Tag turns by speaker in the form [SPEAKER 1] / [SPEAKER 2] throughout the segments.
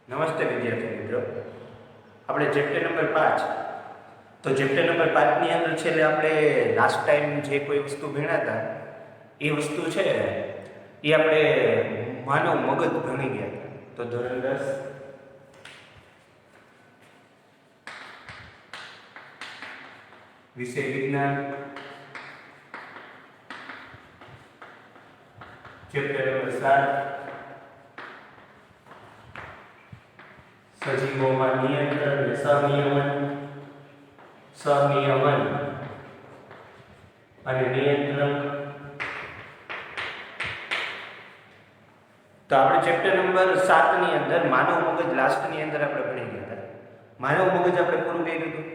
[SPEAKER 1] નમસ્તે વિદ્યાર્થી મિત્રો, આપણે ચેપ્ટર નંબર 5 તો ચેપ્ટર નંબર 5 ની અંદર છેલ્લે આપણે લાસ્ટ ટાઈમ જે કોઈ વસ્તુ ભણ્યા હતા એ વસ્તુ છે એ આપણે માનવ મગજ ભણી ગયા હતા. તો ધોરણ 10 વિષય વિજ્ઞાન ચેપ્ટર નંબર 7 સજીવોમાં નિયંત્રણ અને સહનિયમન અને નિયંત્રણ. તો આપણે ચેપ્ટર નંબર 7 ની અંદર માનવ મગજ લાસ્ટ ની અંદર આપણે ભણી ગયા હતા. માનવ મગજ આપણે પૂરું કરી દીધું.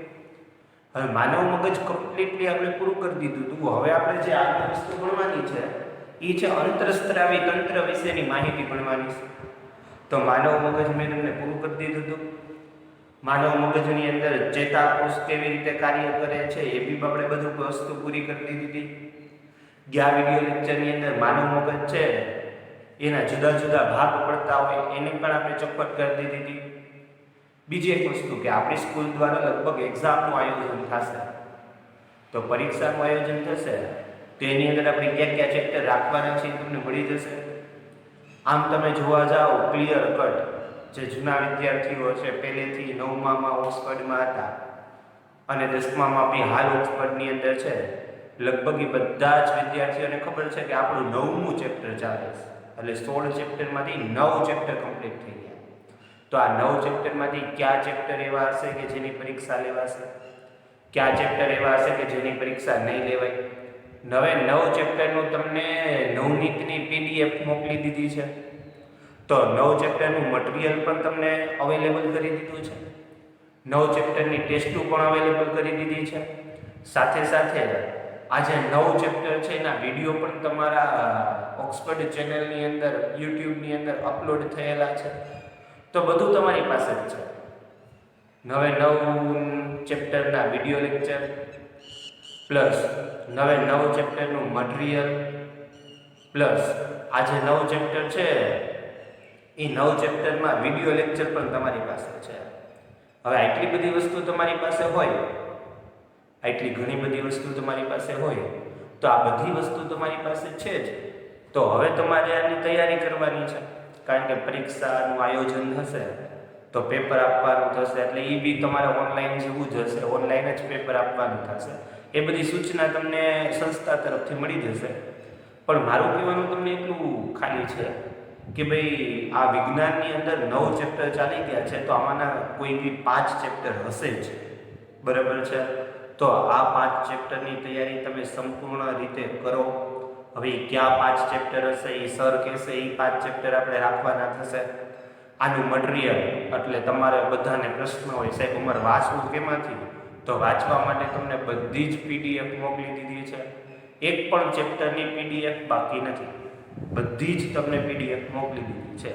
[SPEAKER 1] હવે માનવ મગજ કમ્પ્લીટલી આપણે પૂરું કરી દીધું હતું. હવે આપણે જે આગળ વસ્તુ ભણવાની છે એ છે અંતરસ્ત્રાવી તંત્ર વિશેની માહિતી ભણવાની છે. તો માનવ મગજ મેં તમને પૂરું કરી દીધું હતું. માનવ મગજની અંદર ચેતાકોષ કેવી રીતે કાર્ય કરે છે એ બી આપણે બધું વસ્તુ પૂરી કરી દીધી હતી. ગયા વિડીયો લેક્ચરની અંદર માનવ મગજ છે એના જુદા જુદા ભાગ પડતા હોય એની પણ આપણે ચોખવટ કરી દીધી હતી. બીજી એક વસ્તુ કે આપણી સ્કૂલ દ્વારા લગભગ એક્ઝામનું આયોજન થશે. તો પરીક્ષાનું આયોજન થશે તો એની અંદર આપણે ક્યાં ક્યાં ચેપ્ટર રાખવાના છે એ તમને મળી જશે. આમ તમે જોવા જાઓ ક્લિયર કટ જે જૂના વિદ્યાર્થીઓ છે પહેલેથી 9માં ઓક્સફર્ડમાં હતા અને 10માં બી હાલ ઓક્સફર્ડની અંદર છે, લગભગ એ બધા જ વિદ્યાર્થીઓને ખબર છે કે આપણું 9મું ચેપ્ટર ચાલે છે. એટલે 16 ચેપ્ટરમાંથી 9 ચેપ્ટર કમ્પ્લીટ થઈ ગયા. તો આ 9 ચેપ્ટરમાંથી કયા ચેપ્ટર એવા હશે કે જેની પરીક્ષા લેવાશે, કયા ચેપ્ટર એવા હશે કે જેની પરીક્ષા નહીં લેવાય. 9 ચેપ્ટરનું તમને નવનીતની PDF મોકલી દીધી છે. તો 9 ચેપ્ટરનું મટીરિયલ પણ તમને અવેલેબલ કરી દીધું છે. 9 ચેપ્ટરની ટેસ્ટો પણ અવેલેબલ કરી દીધી છે. સાથે સાથે આ જે 9 ચેપ્ટર છે એના વિડીયો પણ તમારા ઓક્સફર્ડ ચેનલની અંદર યુટ્યુબની અંદર અપલોડ થયેલા છે. તો બધું તમારી પાસે જ છે. 9 ચેપ્ટરના વિડીયો લેક્ચર પ્લસ 9 ચેપ્ટરનું મટીરિયલ પ્લસ આ જે 9 ચેપ્ટર છે એ 9 ચેપ્ટરમાં વિડીયો લેક્ચર પણ તમારી પાસે છે. હવે આટલી બધી વસ્તુ તમારી પાસે હોય, આટલી ઘણી બધી વસ્તુ તમારી પાસે હોય તો આ બધી વસ્તુ તમારી પાસે છે જ. તો હવે તમારે આની તૈયારી કરવાની છે, કારણ કે પરીક્ષાનું આયોજન થશે તો પેપર આપવાનું થશે. એટલે એ બી તમારે ઓનલાઈન જેવું જ હશે, ઓનલાઈન જ પેપર આપવાનું થશે. એ બધી સૂચના તમને સંસ્થા તરફથી મળી જશે. પણ મારું કહેવાનું તમને એટલું ખાલી છે કે ભાઈ આ વિજ્ઞાનની અંદર 9 ચેપ્ટર ચાલી ગયા છે તો આમાંના કોઈ બી 5 ચેપ્ટર હશે જ, બરાબર છે. તો આ 5 ચેપ્ટરની તૈયારી તમે સંપૂર્ણ રીતે કરો. હવે ક્યાં 5 ચેપ્ટર હશે એ સર કહેશે એ 5 ચેપ્ટર આપણે રાખવાના થશે. આનું મટીરિયલ એટલે તમારે બધાને પ્રશ્ન હોય સાહેબ અમારે વાંચવું કેમાંથી, તો વાંચવા માટે તમને બધી જ PDF મોકલી દીધી છે. એક પણ ચેપ્ટરની PDF બાકી નથી, બધી જ તમને PDF મોકલી દીધી છે.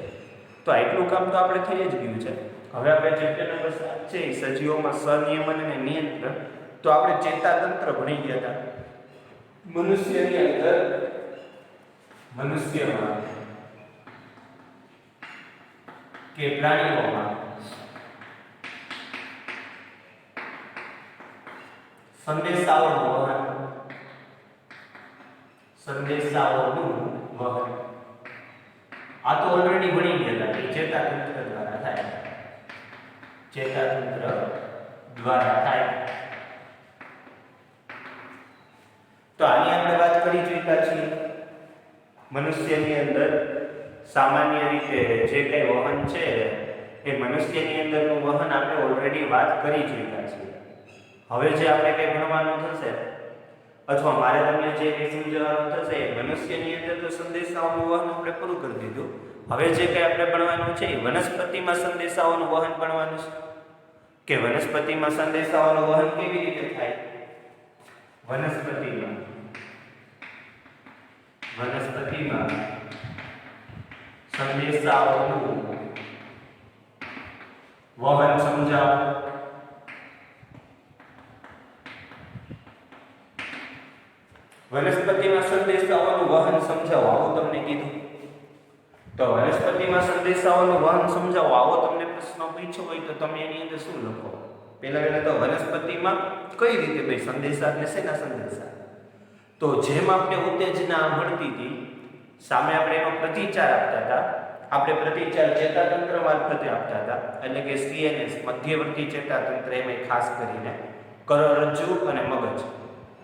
[SPEAKER 1] તો આટલું કામ તો આપણે થઈ જ ગયું છે. હવે આપણે ચેપ્ટર નંબર 7 છે સજીવોમાં સહનિયમન અને નિયંત્રણ. તો આપણે ચેતાતંત્ર ભણી ગયા હતા. મનુષ્યની અંદર મનુષ્યમાં કે પ્રાણીઓમાં સંદેશાઓનું વહન આ તો ઓલરેડી ભણી ગયા હતા કે ચેતાતંત્ર દ્વારા થાય, ચેતાતંત્ર દ્વારા થાય. તો આની આપણે વાત કરી ચૂક્યા છીએ. મનુષ્યની અંદર સામાન્ય રીતે જે કંઈ વહન છે એ મનુષ્યની અંદરનું વહન આપણે ઓલરેડી વાત કરી ચૂક્યા છીએ. હવે જે આપણે કંઈ ભણવાનું થશે અથવા મારે તમને જે કંઈ સમજાવવાનું થશે એ મનુષ્યની અંદર તો સંદેશાઓનું વહન આપણે પૂરું કરી દીધું. હવે જે કંઈ આપણે ભણવાનું છે એ વનસ્પતિમાં સંદેશાઓનું વહન ભણવાનું છે કે વનસ્પતિમાં સંદેશાઓનું વહન કેવી રીતે થાય. વનસ્પતિમાં સંદેશાઓનું વહન સમજાવો. વનસ્પતિમાં સંદેશાઓનું વહન સમજાવો આવું તમને કીધું. તો વનસ્પતિમાં સંદેશાઓનું વહન સમજાવો, આવો તમને પ્રશ્ન પૂછ્યો હોય તો તમે એની અંદર શું લખો? પહેલા તો વનસ્પતિમાં કઈ રીતે ભાઈ સંદેશા એટલે શેના સંદેશા? તો જેમ આપણે ઉત્તેજના મળતી હતી, સામે આપણે એનો પ્રતિચાર આપતા હતા. આપણે પ્રતિચાર ચેતાતંત્ર મારફતે આપતા હતા, એટલે કે CNS મધ્યવર્તી ચેતાતંત્ર, એમાં ખાસ કરીને કરોડરજ્જુ અને મગજ,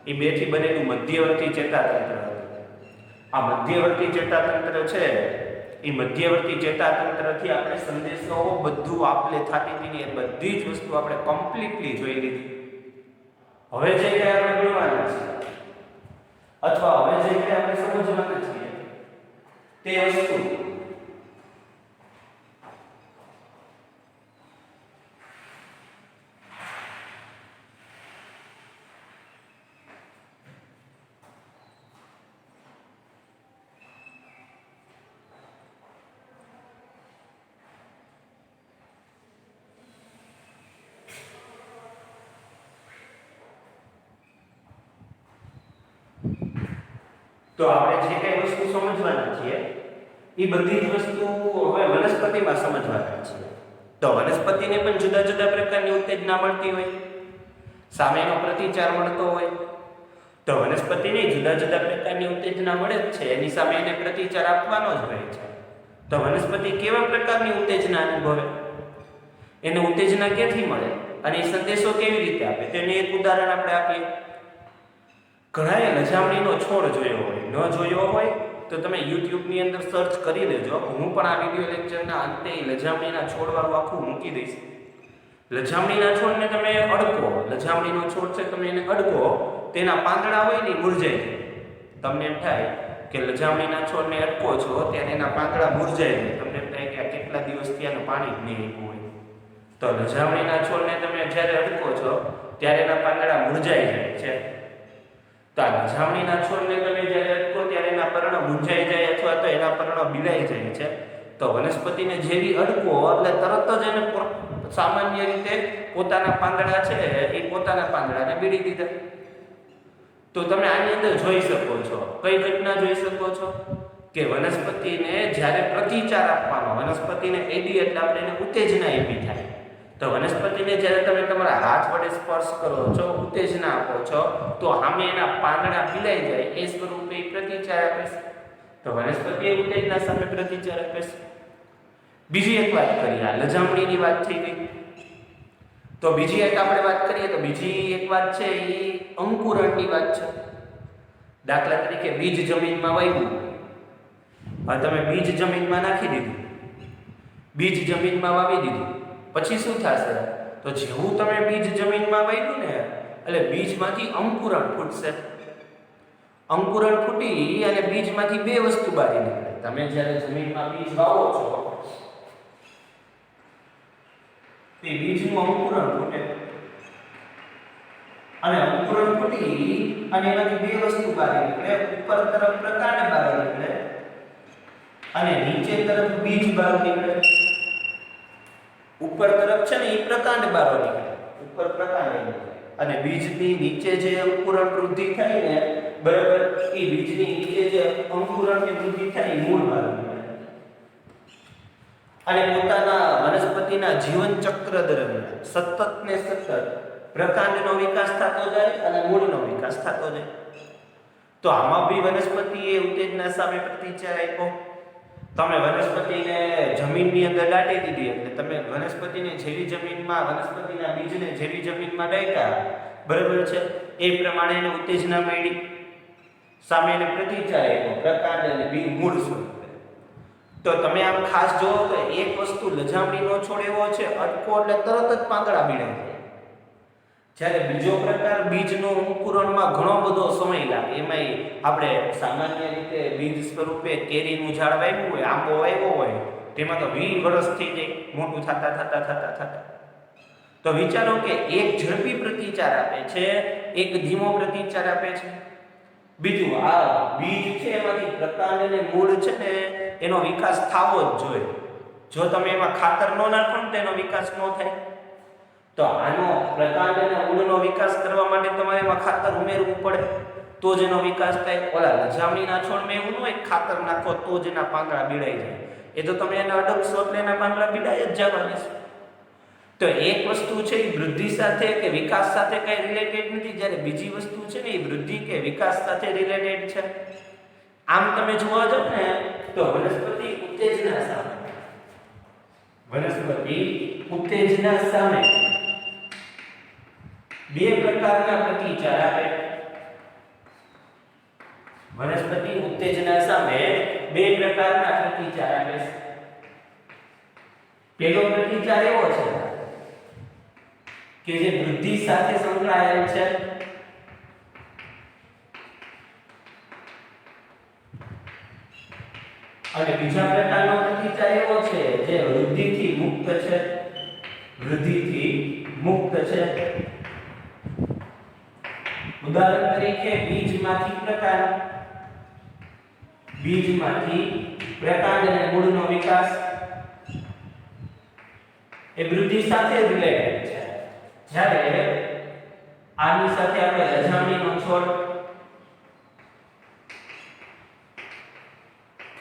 [SPEAKER 1] એ બેથી બનેલું મધ્યવર્તી ચેતાતંત્ર હતું. આ મધ્યવર્તી ચેતાતંત્ર છે, એ મધ્યવર્તી ચેતાતંત્રથી આપણે સંદેશાઓ બધું આપલે થતી હતી, એ બધી જ વસ્તુ આપણે કમ્પ્લીટલી જોઈ લીધી. હવે જે કંઈ આપણે ભણવાના છે અથવા હવે જે કંઈ આપણે સમજવાના છીએ તે વસ્તુ તો આપણે જે કઈ વસ્તુ સમજવાના છીએ એ બધી જ વસ્તુ હવે વનસ્પતિમાં સમજવાના છીએ. તો વનસ્પતિને પણ જુદા જુદા પ્રકારની ઉત્તેજના મળતી હોય, સામેનો પ્રતિચાર મળતો હોય. તો વનસ્પતિને જુદા જુદા પ્રકારની ઉત્તેજના મળે જ છે, એની સામે એને પ્રતિચાર આપવાનો જ હોય છે. તો વનસ્પતિ કેવા પ્રકારની ઉત્તેજના અનુભવે, એને ઉત્તેજના ક્યાંથી મળે અને એ સંદેશો કેવી રીતે આપે, તેનું એક ઉદાહરણ આપણે આપીએ. ઘણાએ લજામણીનો છોડ જોયો હોય, ન જોયો હોય તો તમે યુટ્યુબની અંદર સર્ચ કરી લેજો. હું પણ આ વિડીયો લેક્ચરના અંતે લજામણીના છોડવાળું આખું મૂકી દઈશ. લજામણીના છોડને તમે અડકો, લજામણીનો છોડ છે, તમે એને અડકો, તેના પાંદડા હોય ને મુરઝાઈ જાય. તમને એમ થાય કે લજામણીના છોડને અડકો છો ત્યારે એના પાંદડા મુરઝાઈ જાય. તમને એમ થાય કે આ કેટલા દિવસથી આનું પાણી જ નહીં આપ્યું હોય. તો લજામણીના છોડને તમે જ્યારે અડકો છો ત્યારે એના પાંદડા મુરઝાઈ જાય છે. તો લજામણીના છોડને તમે જ્યારે અટકો ત્યારે એના પર્ણ મૂંઝાઈ જાય અથવા તો એના પર્ણ બિલાઈ જાય છે. તો વનસ્પતિને જેવી અડકો એટલે તરત જ એને સામાન્ય રીતે પોતાના પાંદડા છે એ પોતાના પાંદડાને બીડી દીધા. તો તમે આની અંદર જોઈ શકો છો, કઈ ઘટના જોઈ શકો છો કે વનસ્પતિને જ્યારે પ્રતિચાર આપવાનો, વનસ્પતિને એડી એટલે આપણે એને ઉત્તેજના આપી થાય. તો વનસ્પતિને જ્યારે તમે તમારા હાથ વડે સ્પર્શ કરો છો, ઉત્તેજના આપો છો, તો સામે એના પાંદડા પીલાઈ જાય એ સ્વરૂપે પ્રતિચાર આપે છે. તો વનસ્પતિ એ ઉત્તેજના સામે પ્રતિચાર આપે છે. બીજી એક વાત કરીએ, આ લજામણીની વાત થઈ ગઈ. તો બીજી એક આપણે વાત કરીએ તો બીજી એક વાત છે એ અંકુરણની વાત છે. દાખલા તરીકે બીજ જમીનમાં વાવ્યું, હવે તમે બીજ જમીનમાં નાખી દીધું, બીજ જમીનમાં વાવી દીધું, પછી શું થશે? તો જેવું તમે બીજ જમીનમાં વાવ્યું ને એટલે બીજમાંથી અંકુરણ ફૂટશે. અંકુરણ ફૂટી અને બીજમાંથી બે વસ્તુ બહાર નીકળે. તમે જ્યારે જમીનમાં બીજ વાવો છો તે બીજનું અંકુરણ ફૂટે અને અંકુરણ ફૂટી અને એમાંથી બે વસ્તુ બહાર નીકળે. ઉપર તરફ પ્રકાંડ બહાર નીકળે અને નીચે તરફ બીજ બહાર નીકળે. ઉપર તરફ છે ને એ પ્રકાંડ બહાર નીકળે, ઉપર પ્રકાંડ નીકળે અને બીજની નીચે જે અંકુરણ વૃદ્ધિ થાય ને, બરાબર, એ બીજની નીચે જે અંકુરણની વૃદ્ધિ થાય એ મૂળ બહાર નીકળે. અને પોતાના વનસ્પતિના જીવન ચક્ર દરમિયાન સતત ને સતત પ્રકાંડનો વિકાસ થતો જાય અને મૂળનો વિકાસ થતો જાય. તો આમાં બી વનસ્પતિએ ઉત્તેજના સામે પ્રતિચાર આપ્યો. તમે વનસ્પતિને જમીનની અંદર દાટી દીધી એટલે તમે વનસ્પતિને જેવી જમીનમાં, વનસ્પતિના બીજને જેવી જમીનમાં દાટ્યા, બરાબર છે, એ પ્રમાણે એને ઉત્તેજના મળી, સામે એને પ્રતિચાર આપ્યો, પ્રકાંડ અને બી મૂળ સ્વરૂપે. તો તમે આમ ખાસ જોવો તો એક વસ્તુ લજામણીનો છોડ એવો છે, અટકો એટલે તરત જ પાંદડા બીડાઈ જાય. જ્યારે બીજો પ્રકાર બીજનો અંકુરણમાં ઘણો બધો સમય લાગે. એમાંય આપણે સામાન્ય રીતે બીજ સ્વરૂપે કેરીનું ઝાડ વાવ્યું હોય, આંબો વાવ્યો હોય, તેમાં તો 20 વર્ષ થઈ જાય મોટું થતા. તો વિચારો કે એક ઝડપી પ્રતિચાર આપે છે, એક ધીમો પ્રતિચાર આપે છે. બીજું આ બીજ છે એમાંથી પ્રકાંડ અને મૂળ છે ને એનો વિકાસ થવો જ જોઈએ. જો તમે એમાં ખાતર ન નાખો તો એનો વિકાસ ન થાય. તો આનો પ્રકાંડ અને મૂળનો વિકાસ કરવા માટે તમારે એમાં ખાતર ઉમેરવું પડે તો જ એનો વિકાસ થાય. ઓલા લજામણીના છોડમાં એવું ન હોય ખાતર નાખો તો જ એના પાંદડા બીડાઈ જાય. એ તો તમે એને અડકશો એટલે એના પાંદડા પીડાઈ જ જવાની છે. તો એક વસ્તુ છે એ વૃદ્ધિ સાથે કે વિકાસ સાથે કઈ રિલેટેડ નથી, જ્યારે બીજી વસ્તુ છે ને એ વૃદ્ધિ કે વિકાસ સાથે રિલેટેડ છે. આમ તમે જોવા જાવ ને તો વનસ્પતિ ઉત્તેજના સામે બે પ્રકારના પ્રતિચાર આપે. વનસ્પતિ ઉત્તેજના સામે બે પ્રકારના પ્રતિચાર આપે છે. પહેલો પ્રતિચાર એવો છે કે જે વૃદ્ધિ સાથે સંકળાયેલ છે, અને બીજા પ્રકારનો પ્રતિચાર એવો છે જે વૃદ્ધિથી મુક્ત છે. ઉદાહરણ તરીકે બીજમાંથી પ્રકાંડ અને મૂળનો વિકાસ એ વૃદ્ધિ સાથે રિલેટેડ છે. જ્યારે આની સાથે આપણે લજામણીનો છોડ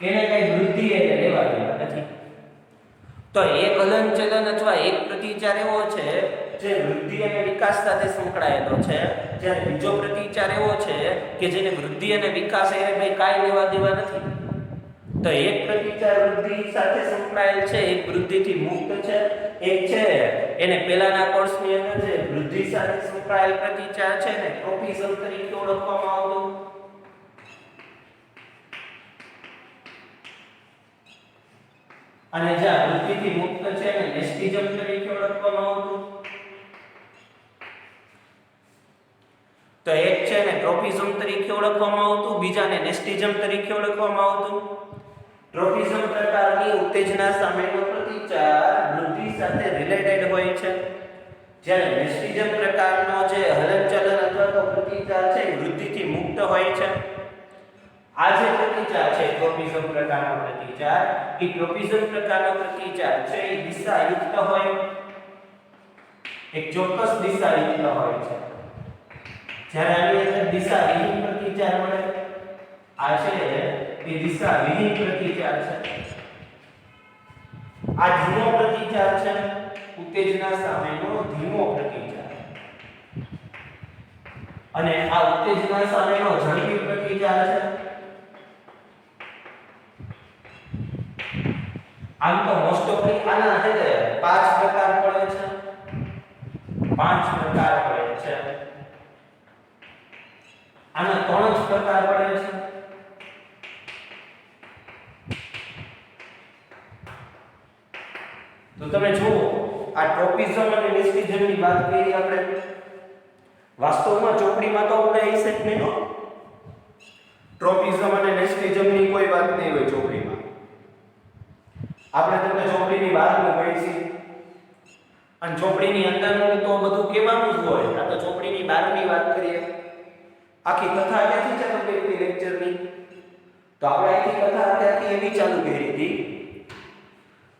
[SPEAKER 1] એને કઈ વૃદ્ધિ એટલે લેવા દેવા નથી. તો એક હલનચલન અથવા એક પ્રતિચાર એવો છે જે વૃદ્ધિ અને વિકાસ સાથે સંકળાયેલો છે, જ્યારે બીજો પ્રતિચાર એવો છે કે જેને વૃદ્ધિ અને વિકાસ એ ભાઈ કાંઈ લેવા દેવા નથી. તો એક પ્રતિચાર વૃદ્ધિ સાથે સંકળાયેલ છે, એક વૃદ્ધિથી મુક્ત છે. એક છે એને પહેલાના કોર્સની અંદર જે વૃદ્ધિ સાથે સંકળાયેલ પ્રતિચાર છે ને ટ્રોપિઝમ તરીકે ઓળખવામાં આવતો, અને જ્યાં વૃદ્ધિથી મુક્ત છે એને નેસ્ટિઝમ તરીકે ઓળખવામાં આવતું. તો એક છે ને ટ્રોપિઝમ તરીકે ઓળખવામાં આવતું, બીજાને નેસ્ટિઝમ તરીકે ઓળખવામાં આવતું. ટ્રોપિઝમ પ્રકારની ઉત્તેજના સામેનો પ્રતિચાર વૃદ્ધિ સાથે રિલેટેડ હોય છે, જ્યારે નેસ્ટિઝમ પ્રકારનો જે હલનચલન અથવા તો પ્રતિચાર છે એ વૃદ્ધિથી મુક્ત હોય છે. આ જે પ્રતિચાર છે ટ્રોપિઝમ પ્રકારનો પ્રતિચાર, એ ટ્રોપિઝમ પ્રકારનો પ્રતિચાર છે એ દિશાયુક્ત હોય, એક ચોક્કસ દિશાયુક્ત હોય છે. જ્યારે આની અંદર દિશાહીન પ્રતિચાર મળે, આ છે એ દિશાહીન પ્રતિચાર છે. આ ધીમો પ્રતિચાર છે, ઉત્તેજના સામેનો ધીમો પ્રતિચાર, અને આ ઉત્તેજના સામેનો ઝડપી પ્રતિચાર છે. આમ તો મોસ્ટ ઓફલી આના છે 5 પ્રકાર પડે છે. 5 પ્રકાર પડે છે. આના 3 જ પ્રકાર પડે છે. તો તમે જુઓ, આ ટ્રોપિઝમ અને નેસ્ટિઝમની વાત કરી આપણે. વાસ્તવમાં ચોપડીમાં તો આપણે એ સેટ નહીં હો, ટ્રોપિઝમ અને નેસ્ટિઝમની કોઈ વાત નહીં હોય ચોપડીમાં. આપણે તમને ચોપડીની બહારનું કહીશું, અને ચોપડીની અંદરનું તો બધું કહેવાનું જ હોય. આ તો ચોપડીની બહારની વાત કરીએ. આખી કથા ક્યાંથી ચાલુ કરી હતી લેક્ચરની? તો આપણે આખી કથા આખી એવી ચાલુ કરી હતી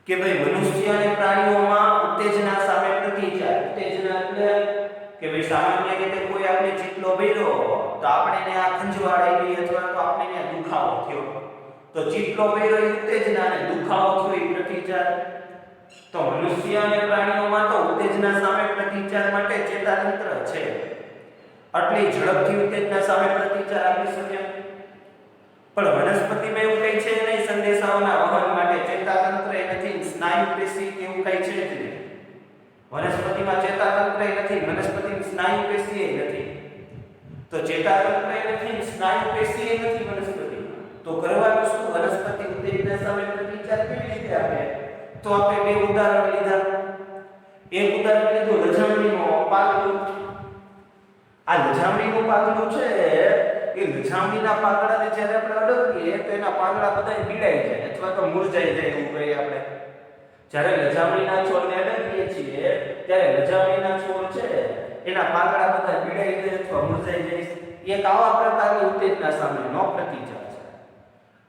[SPEAKER 1] કે ભાઈ મનુષ્ય અને પ્રાણીઓમાં ઉત્તેજના સામે પ્રતિચાર. ઉત્તેજના એટલે કે ભાઈ સામાન્ય રીતે કોઈ આપણે ચીટલો ભર્યો તો આપણે એને આ ખંજવાળ આવી અથવા તો આપણે એને દુખાવો થયો, તો ચીટલો ભર્યો એ ઉત્તેજના અને દુખાવો થયો એ પ્રતિચાર. તો મનુષ્ય અને પ્રાણીઓમાં તો ઉત્તેજના સામે પ્રતિચાર માટે ચેતાતંત્ર છે, આટલી ઝડપથી ઉત્તેજના સામે પ્રતિચાર આપી શકે. પણ વનસ્પતિમાં એવું કઈ છે નહીં, સંદેશાઓના વહન માટે ચેતાતંત્ર એ નથી, સ્નાયુ પેશી એવું કઈ છે જ નહીં. વનસ્પતિમાં ચેતાતંત્ર એ નથી, વનસ્પતિની સ્નાયુ પેશી એ નથી. તો ચેતાતંત્ર એ નથી, સ્નાયુ પેશી એ નથી વનસ્પતિમાં. તો કરવાનું શું? વનસ્પતિ ઉત્તેજના સામે પ્રતિચાર કેવી રીતે આપે? તો આપણે બે ઉદાહરણ લીધા. એક ઉદાહરણ લીધું લજામણીનું પાંદડું. આ લજામણીનું પાંદડું છે એ લજામણીના પાંદડાને જ્યારે આપણે અડકીએ તો એના પાંદડા બધા પીડાઈ જાય અથવા તો મુરઝાઈ જાય એવું કહીએ આપણે. જ્યારે લજામણીના છોડને અડકીએ છીએ ત્યારે લજામણીના છોડ છે એના પાંદડા બધા પીડાઈ જાય અથવા મુરઝાઈ જાય. એક આવા પ્રકારની ઉત્તેજના સામેનો પ્રતિચાર છે.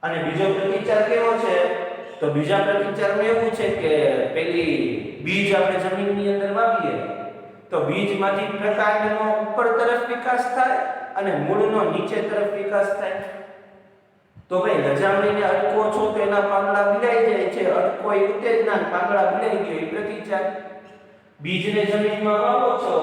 [SPEAKER 1] અને બીજો પ્રતિચાર કેવો છે? તો બીજા પ્રતિચારમાં એવું છે કે પેલી બીજ આપણે જમીનની અંદર વાવીએ તો બીજમાંથી પ્રકાંડનો ઉપર તરફ વિકાસ થાય અને મૂળનો નીચે તરફ વિકાસ થાય. તો ભાઈ લજામણીને અટકો છો તો એના પાંદડા ભીડાઈ જાય છે, અટકો એ ઉત્તેજના, પાંદડા ભીડાઈ ગયો એ પ્રતિચાર. બીજને જમીનમાં વાવો છો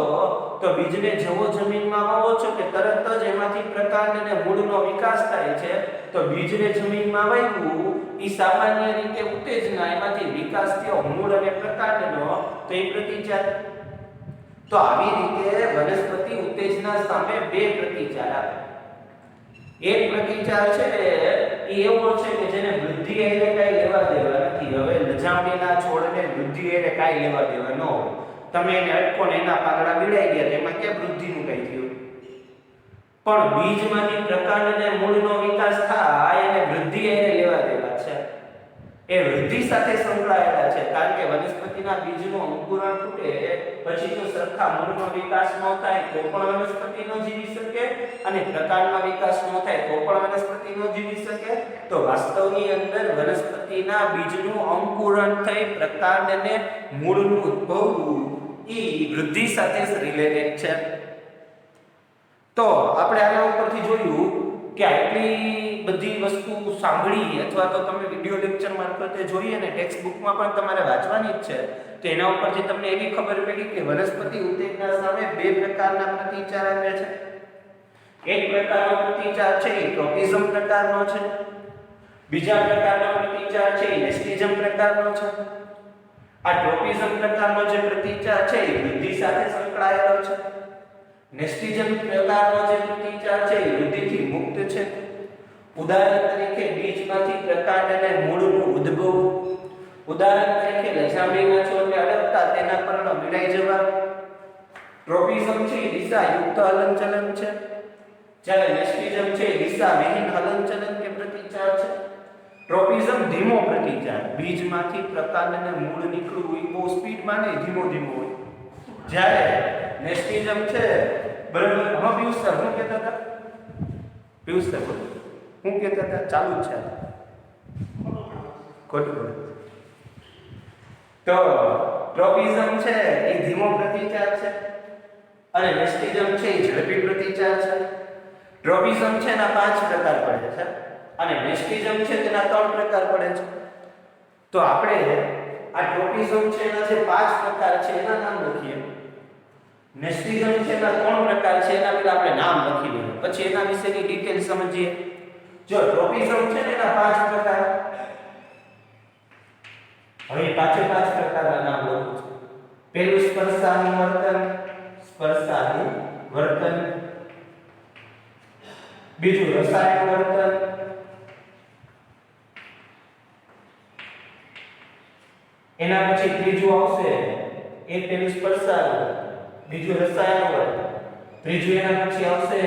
[SPEAKER 1] તો બીજને જેવો જમીનમાં વાવો છો કે તરત જ એમાંથી પ્રકાંડ અને મૂળનો વિકાસ થાય છે. તો બીજને જમીનમાં વાવ્યું એ સામાન્ય રીતે ઉત્તેજના, એમાંથી વિકાસ થયો મૂળ અને પ્રકાંડનો, તો એ પ્રતિચાર. તો આવી રીતે વનસ્પતિ ઉત્તેજના સામે બે પ્રતિચાર આપે. એક પ્રતિચાર છે એ એવો છે કે જેને વૃદ્ધિ એટલે કઈ લેવા દેવા નથી. હવે લજામણીના છોડને વૃદ્ધિ એટલે કઈ લેવા દેવા ન હોય. તમે એને અટકો ને એના પાંદડા ભીડાઈ ગયા, તેમાં ક્યાં વૃદ્ધિનું કઈ થયું? પણ બીજમાંથી પ્રકાંડ અને મૂળનો વિકાસ થાય એને વૃદ્ધિ એને લેવા દેવા છે. એ વૃદ્ધિ સાથે સંકળાયેલા છે, કારણ કે વનસ્પતિના બીજનું અંકુરણ ફૂટે પછી જો સરખા મૂળનો વિકાસ ન થાય તો પણ વનસ્પતિ ન જીવી શકે, અને પ્રકાંડનો વિકાસ ન થાય તો પણ વનસ્પતિ ન જીવી શકે. તો વાસ્તવની અંદર વનસ્પતિના બીજનું અંકુરણ થઈ પ્રકાંડ અને મૂળનું ઉદ્ભવવું એ વૃદ્ધિ સાથે રિલેટેડ છે. તો આપણે આના ઉપરથી જોયું કે આટલી બધી વસ્તુ સાંભળી અથવા તો તમે વિડિયો લેક્ચર મારફતે જોઈએ અને ટેક્સ્ટ બુકમાં પણ તમારે વાંચવાની જ છે, તો એના ઉપરથી તમને એવી ખબર પડી કે વનસ્પતિ ઉત્તેજના સામે બે પ્રકારના પ્રતિચાર આવે છે. એક પ્રકારનો પ્રતિચાર છે એ ટ્રોપિઝમ પ્રકારનો છે, બીજા પ્રકારનો પ્રતિચાર છે એ નેસ્ટિઝમ પ્રકારનો છે. આ ટ્રોપિઝમ પ્રકારનો જે પ્રતિચાર છે એ વૃદ્ધિ સાથે સંકળાયેલો છે. નેસ્ટિઝમ પ્રકારનો જે પ્રતિચાર છે એ વૃદ્ધિથી મુક્ત છે. ઉદાહરણ તરીકે બીજમાંથી પ્રકાંડ અને મૂળનું ઉદ્ભવ. ઉદાહરણ તરીકે લજામણીના છોડને અડકતા તેના પર્ણો ભીડાઈ જવા. ટ્રોપિઝમ છે એ દિશાયુક્ત હલનચલન છે, જ્યારે નેસ્ટિઝમ છે એ દિશાવિહીન હલનચલન કે પ્રતિચાર છે. ટ્રોપિઝમ ધીમો પ્રતિચાર, બીજમાંથી પ્રકાંડ અને મૂળ નીકળવું એ બહુ સ્પીડમાં નહીં, ધીમો ધીમો હોય. જ્યારે નેસ્ટિઝમ છે બરાબર. હા પિયુષ સર શું કહેતા હતા? પિયુષ સર શું કહેતા હતા? ચાલુ જ છે ખોટું. તો ટ્રોપિઝમ છે એ ધીમો પ્રતિચાર છે અને નેસ્ટિઝમ છે એ ઝડપી પ્રતિચાર છે. ટ્રોપિઝમ છે એના 5 પ્રકાર પડે છે અને નેસ્ટિઝમ છે તેના 3 પ્રકાર પડે છે. તો આપણે આ ટ્રોપિઝમ છે એના જે 5 પ્રકાર છે એના નામ લખીએ. નેસ્ટિઝમ છે એના 3 પ્રકાર છે એના પહેલા આપણે નામ લખી લઈએ, પછી એના વિશેની ડિટેલ સમજીએ. જો ટ્રોપિઝમ છે એના 5 પ્રકાર, હવે 5 પ્રકારના નામ લખું છું. પહેલું સ્પર્શાનુવર્તન, સ્પર્શાનુવર્તન. બીજું રસાયણવર્તન, એના પછી ત્રીજું આવશે એ પેલું સ્પર્શાનુવર્તન, બીજું રસાયણવર્તન, ત્રીજું એના પછી આવશે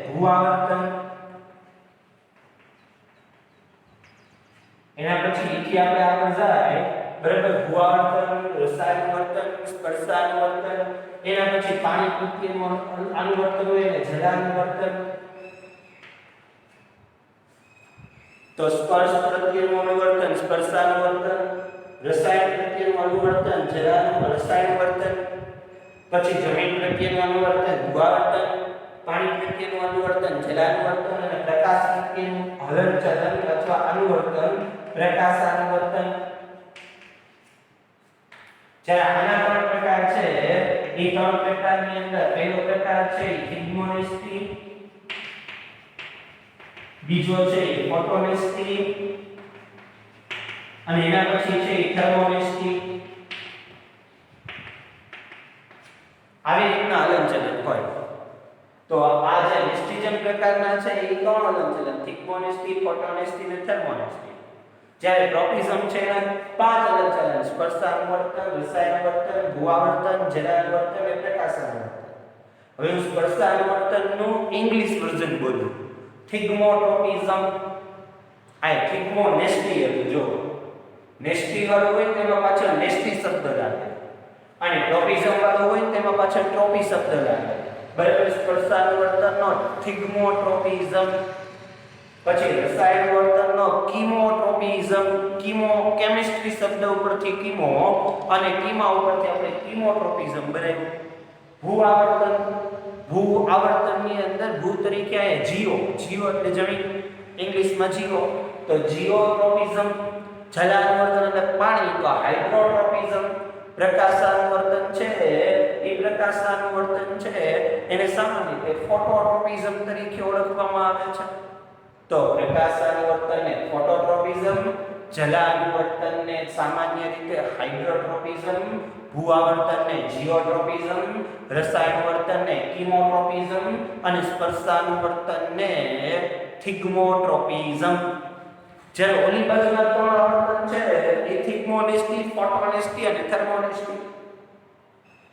[SPEAKER 1] ભૂઆવર્તન, એના પછી ઈથી આપણે આગળ જાય બરાબર. ભૂઆવર્તન, રસાયણવર્તન, સ્પર્શાનુવર્તન, એના પછી પાણી પ્રત્યેનું અનુવર્તન હોય એટલે જલાનુવર્તન. તો સ્પર્શ પ્રત્યેનું અનુવર્તન સ્પર્શાનુવર્તન, રસાયણ પ્રત્યેનું અનુવર્તન રસાયણવર્તન, પછી જમીન પ્રત્યેનું અનુવર્તન ભૂઆવર્તન, પાણી પ્રત્યેનું અનુવર્તન જલાનુવર્તન અને પ્રકાશ પ્રત્યેનું હલનચલન અથવા અનુવર્તન પ્રકાશાનુવર્તન. જ્યારે આના 3 પ્રકાર છે એ 3 પ્રકારની અંદર પહેલો પ્રકાર છે થિગ્મોનેસ્ટી, બીજો છે ફોટોનેસ્ટી અને એના પછી છે થર્મોનેસ્ટી. આવી રીતના હલનચલન હોય. તો આ જે નેસ્ટિઝમ પ્રકારના છે એ 3 હલનચલન થિગ્મોનેસ્ટી, ફોટોનેસ્ટી અને થર્મોનેસ્ટી. જ્યારે ટ્રોપિઝમ છે એના 5 હલનચલન સ્પર્શાનુવર્તન, રસાયણવર્તન, ભૂઆવર્તન, જલાનુવર્તન અને પ્રકાશાનુવર્તન. હવે હું સ્પર્શાનુવર્તનનું ઇંગ્લિશ વર્ઝન બોલું. થિગ્મોટ્રોપિઝમ, આ થિગ્મોનેસ્ટી હતું. જો નેસ્ટી વાળું હોય તેમાં પાછળ નેસ્ટી શબ્દ લાગે અને ટ્રોપિઝમ વાળું હોય તેમાં પાછળ ટ્રોપી શબ્દ લાગે બરાબર. સ્પર્શાનુવર્તનનો થિગ્મોટ્રોપિઝમ, પછી રસાયણવર્તનનો કીમોટ્રોપિઝમ, કીમો કેમિસ્ટ્રી શબ્દ ઉપરથી કીમો અને કીમા ઉપરથી આપણે કીમોટ્રોપિઝમ બનાવ્યું. ભૂઆવર્તનની અંદર ભૂ તરીકે આયા જીઓ, જીઓ એટલે જમીન, ઇંગ્લિશમાં જીઓ. તો જીઓટ્રોપિઝમ જલાનુવર્તન એટલે પાણી, તો હાઇડ્રોટ્રોપિઝમ પ્રકાશાનુવર્તન છે એ પ્રકાશાનુવર્તન છે એને સામાન્ય રીતે ફોટોટ્રોપિઝમ તરીકે ઓળખવામાં આવે છે. તો પ્રકાશાનુવર્તનને ફોટોટ્રોપિઝમ, જલાનુવર્તનને સામાન્ય રીતે હાઇડ્રોટ્રોપિઝમ, ભૂઆવર્તનને જીઓટ્રોપિઝમ, રસાયણવર્તનને કીમોટ્રોપિઝમ અને સ્પર્શાનુવર્તનને થિગ્મોટ્રોપિઝમ. જ્યારે ઓલી બાજુના ત્રણ આવર્તન છે એ થિગ્મોનેસ્ટી, ફોટોનેસ્ટી અને થર્મોનેસ્ટી.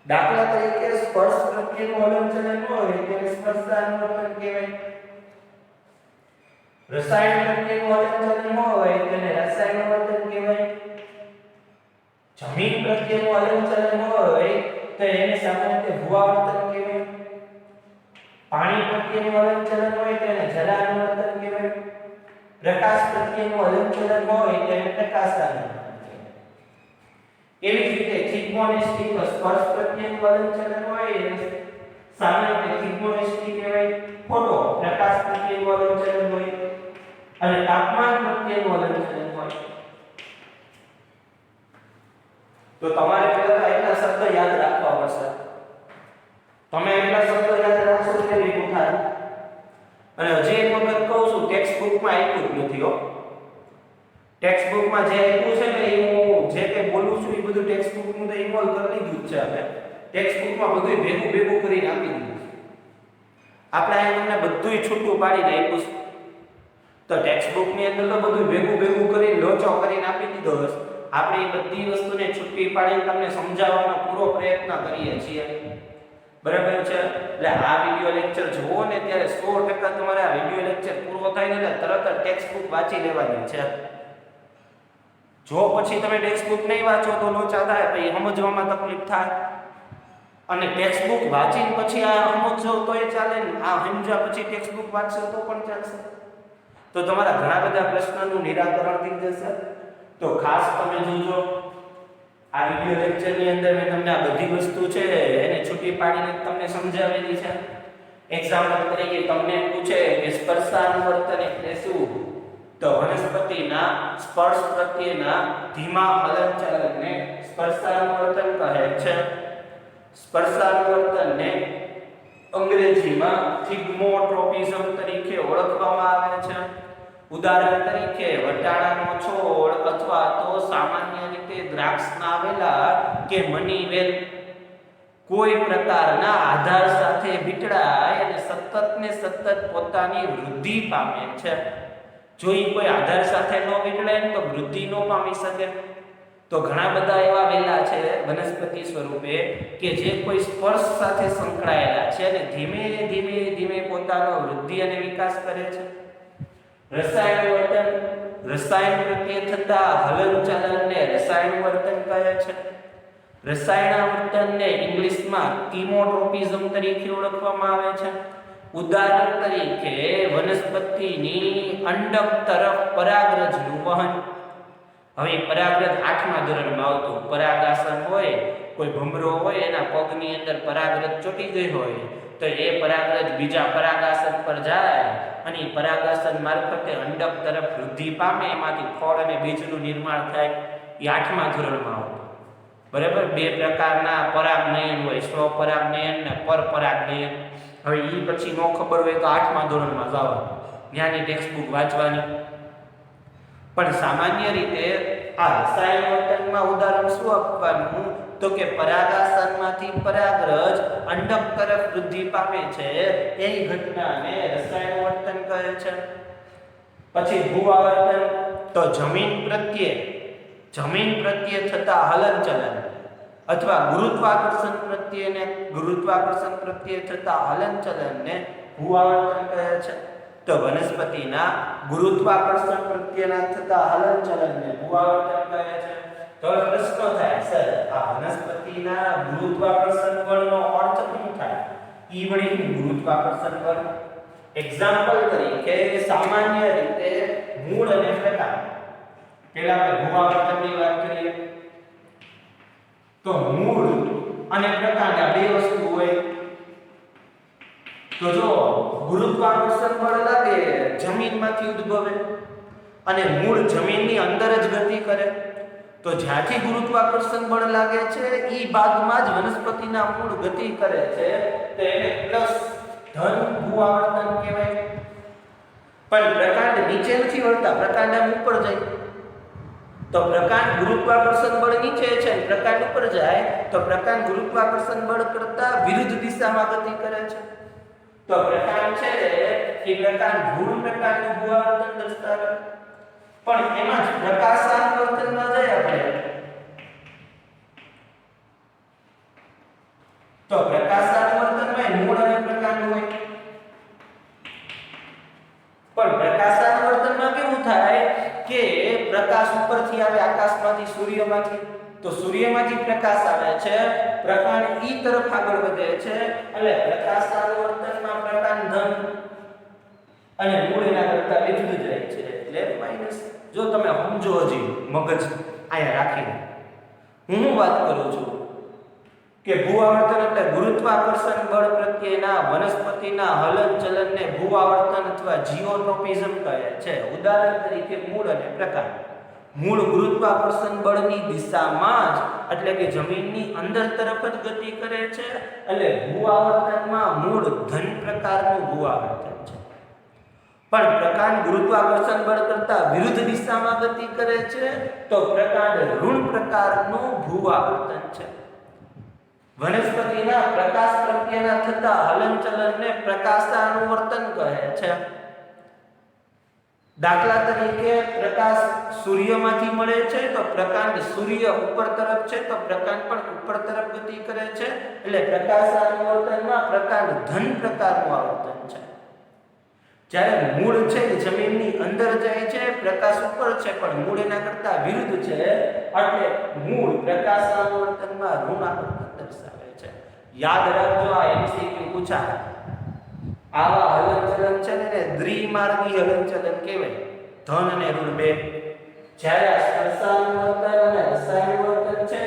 [SPEAKER 1] દાખલા તરીકે સ્પર્શ પ્રત્યેનું હલનચલન હોય તેને સ્પર્શાનુવર્તન કહેવાય. રસાયણ પ્રત્યેનું હલનચલન હોય તેને રસાયણવર્તન કહેવાય. જમીન પ્રત્યેનું હલનચલન હોય તો એને સામાન્ય રીતે ભૂઆવર્તન કહેવાય. પાણી પ્રત્યેનું હલનચલન હોય તેને જલાનુવર્તન કહેવાય. પ્રકાશ પ્રત્યેનું હલનચલન હોય તેને પ્રકાશાનુવર્તન કહેવાય. એવી જ રીતે થિગ્મોનેસ્ટી તો સ્પર્શ પ્રત્યેનું હલનચલન હોય એને સામાન્ય રીતે થિગ્મોનેસ્ટી કહેવાય. ફોટો પ્રકાશ પ્રત્યેનું હલનચલન હોય અને તાપમાન પ્રત્યેનું હલનચલન હોય. તો તમારે પહેલા એટલા શબ્દ યાદ રાખવા પડશે. તમે એટલા શબ્દ યાદ રાખશો એટલે ભેગું થાય. અને હજી એક વખત કહું છું, ટેક્સ્ટ બુકમાં આપ્યું જ નથી હો. ટેક્સ્ટ બુકમાં જે આપ્યું છે ને એ હું જે કંઈ બોલું છું એ બધું ટેક્સ્ટ બુકનું તો ઇન્વોલ્વ કરી દીધું જ છે. આપણે ટેક્સ્ટ બુકમાં બધું ભેગું કરીને આપી દીધું છે. આપણે અહીંયા બધું છૂટું પાડીને આપ્યું છે. તો ટેક્સ્ટ બુકની અંદર તો બધું ભેગું કરીને લોચો કરીને આપી દીધો હશે. આપણે એ બધી વસ્તુને છૂટી પાડીને તમને સમજાવવાનો પૂરો પ્રયત્ન કરીએ છીએ. બરાબર છે? એટલે આ વિડિયો લેક્ચર જોવો ને ત્યારે 100% તમારે આ વિડિયો લેક્ચર પૂરો થાય ને એટલે તરત જ ટેક્સ્ટ બુક વાંચી લેવાની છે. જો પછી તમે ટેક્સ્ટ બુક નહીં વાંચો તો લોચા થાય, પછી સમજવામાં તકલીફ થાય. અને ટેક્સ્ટ બુક વાંચીને પછી આ સમજો તોય ચાલે ને, આ સમજ્યા પછી ટેક્સ્ટ બુક વાંચશો તો પણ ચાલશે. તો તમારા ઘણા બધા પ્રશ્નોનું નિરાકરણ થઈ જશે. તો ખાસ તમે જોજો આ વિડિયો લેક્ચરની અંદર મેં તમને આ બધી વસ્તુ છે એને છૂટી પાડીને તમને સમજાવેલી છે. એક્ઝામ્પલ તરીકે તમને પૂછે કે સ્પર્શાનુવર્તન એટલે શું? તો વનસ્પતિના સ્પર્શ પ્રત્યેના ધીમા હલનચલનને સ્પર્શાનુવર્તન કહે છે. સ્પર્શાનુવર્તનને અંગ્રેજીમાં થિગ્મોટ્રોપિઝમ તરીકે ઓળખવામાં આવે છે. ઉદાહરણ તરીકે વટાણાનો છોડ અથવા તો સામાન્ય રીતે દ્રાક્ષના વેલા કે મની વેલ કોઈ પ્રકારના આધાર સાથે વીંટળાય અને સતત પોતાની વૃદ્ધિ પામે છે. જો એ કોઈ આધાર સાથે ન વીંટળાય ને તો વૃદ્ધિ ન પામી શકે. તો ઘણા બધા એવા વેલા છે વનસ્પતિ સ્વરૂપે કે જે કોઈ સ્પર્શ સાથે સંકળાયેલા છે અને ધીમે પોતાનો વૃદ્ધિ અને વિકાસ કરે છે. રસાયણ પ્રત્યે થતા હલનચલનને રસાયણવર્તન કહે છે. રસાયણાવર્તનને ઇંગ્લિશમાં કીમોટ્રોપિઝમ તરીકે ઓળખવામાં આવે છે. ઉદાહરણ તરીકે વનસ્પતિની અંડક તરફ પરાગરજનું વહન. હવે પરાગરજ 8મા ધોરણમાં આવતું પરાગાસન હોય, કોઈ ભમરો હોય એના પગની અંદર પરાગરજ ચોટી ગઈ હોય તો એ પરાગરજ બીજા પરાગાસન પર જાય અને પરાગાસન મારફતે અંડક તરફ વૃદ્ધિ પામે, એમાંથી ફળ અને બીજનું નિર્માણ થાય. એ 8મા ધોરણમાં આવતું. બરાબર? બે પ્રકારના પરાગનયન હોય, સ્વપરાગનયન અને પરપરાગનયન. હવે એ પછી ન ખબર હોય તો 8મા ધોરણમાં જવાનું, ત્યાંની ટેક્સ્ટ બુક વાંચવાની. પણ સામાન્ય રીતે આ રસાયણવર્તનમાં ઉદાહરણ શું આપવાનું? તો કે પરાગાસનમાંથી પરાગરજ અંડક તરફ વૃદ્ધિ પામે છે એ ઘટનાને રસાયણવર્તન કહે છે. પછી ભૂઆવર્તન તો જમીન પ્રત્યે થતા હલનચલન અથવા ગુરુત્વાકર્ષણ પ્રત્યે થતા હલનચલનને ભૂઆવર્તન કહે છે. તો વનસ્પતિના ગુરુત્વાકર્ષણ પ્રત્યેના થતા હલનચલનને ભૂઆવર્તન કહે છે. તો પ્રશ્ન થાય, સર આ વનસ્પતિના ગુરુત્વાકર્ષણ બળનો અર્થ શું થાય? ઈ વળી ગુરુત્વાકર્ષણ બળ. એક્ઝામ્પલ તરીકે સામાન્ય રીતે મૂળ અને પ્રકાંડ. પહેલા આપણે ભૂઆવર્તનની વાત કરીએ. તો મૂળ અને પ્રકાંડ આ બે વસ્તુ હોય. તો જો ગુરુત્વાકર્ષણ બળ લાગે જમીનમાંથી ઉદ્ભવે અને મૂળ જમીનની અંદર જ ગતિ કરે, તો જ્યાંથી ગુરુત્વાકર્ષણ બળ લાગે છે એ ભાગમાં જ વનસ્પતિના મૂળ ગતિ કરે છે, તો એને પ્લસ ધન ભૂઆવર્તન કહેવાય. પણ પ્રકાંડ નીચે નથી વળતા, પ્રકાંડ આમ ઉપર જાય, તો પ્રકાંડ ગુરુત્વાકર્ષણ બળ નીચે છે અને પ્રકાંડ ઉપર જાય તો પ્રકાંડ ગુરુત્વાકર્ષણ બળ કરતા વિરુદ્ધ દિશામાં ગતિ કરે છે. તો પ્રકાંડ છે એ પ્રકાંડ ધ્રુવ પ્રકારનું ભૂઆવર્તન દર્શાવે. પણ એમાં જ પ્રકાશાનુવર્તનમાં જાય આપણે તો પ્રકાશાનુવર્તનમાં મૂળ અને પ્રકાંડ હોય. પણ પ્રકાશાનુવર્તનમાં કેવું થાય કે પ્રકાશ ઉપરથી આવે આકાશમાંથી, સૂર્યમાંથી, તો સૂર્યમાંથી પ્રકાશ આવે છે, પ્રકાંડ ઈ તરફ આગળ વધે છે એટલે પ્રકાશાનુવર્તનમાં પ્રકાંડ ધન અને મૂળ એના કરતા વિરુદ્ધ જાય છે એટલે માઈનસ. જો તમે સમજો હજી મગજ અહીંયા રાખીને હું વાત કરું છું કે ભૂઆવર્તન એટલે ગુરુત્વાકર્ષણ બળ પ્રત્યેના વનસ્પતિના હલનચલનને ભૂઆવર્તન અથવા જીઓટ્રોપિઝમ કહે છે. ઉદાહરણ તરીકે મૂળ અને પ્રકાંડ. મૂળ ગુરુત્વાકર્ષણ બળની દિશામાં જ એટલે કે જમીનની અંદર તરફ જ ગતિ કરે છે એટલે ભૂઆવર્તનમાં મૂળ ધન પ્રકારનું ભૂઆવર્તન છે. પણ પ્રકાંડ ગુરુત્વાકર્ષણ બળ કરતા વિરુદ્ધ દિશામાં ગતિ કરે છે તો પ્રકાંડ ઋણ પ્રકારનું ભૂઆવર્તન છે. વનસ્પતિના પ્રકાશ પ્રત્યેના થતા હલનચલનને પ્રકાશાનુવર્તન કહે છે. દાખલા તરીકે પ્રકાશ સૂર્યમાંથી મળે છે તો પ્રકાંડ સૂર્ય ઉપર તરફ છે તો પ્રકાંડ પણ ઉપર તરફ ગતિ કરે છે એટલે પ્રકાશાનુવર્તનમાં પ્રકાંડ ધન પ્રકારનું આવર્તન છે. જ્યારે મૂળ છે જમીનની અંદર જાય છે, પ્રકાશ ઉપર છે પણ મૂળ એના કરતા વિરુદ્ધ છે એટલે મૂળ પ્રકાશાનુવર્તનમાં ઋણ આવર્તન દર્શાવે છે. યાદ રાખજો, આ એમસીક્યુ પૂછાય. આવા હલનચલન છે ને દ્વિમાર્ગી હલનચલન કહેવાય, ધન અને ઋણ બે. જ્યારે આ સ્પર્શાનુવર્તન અને રસાયણુવર્તન છે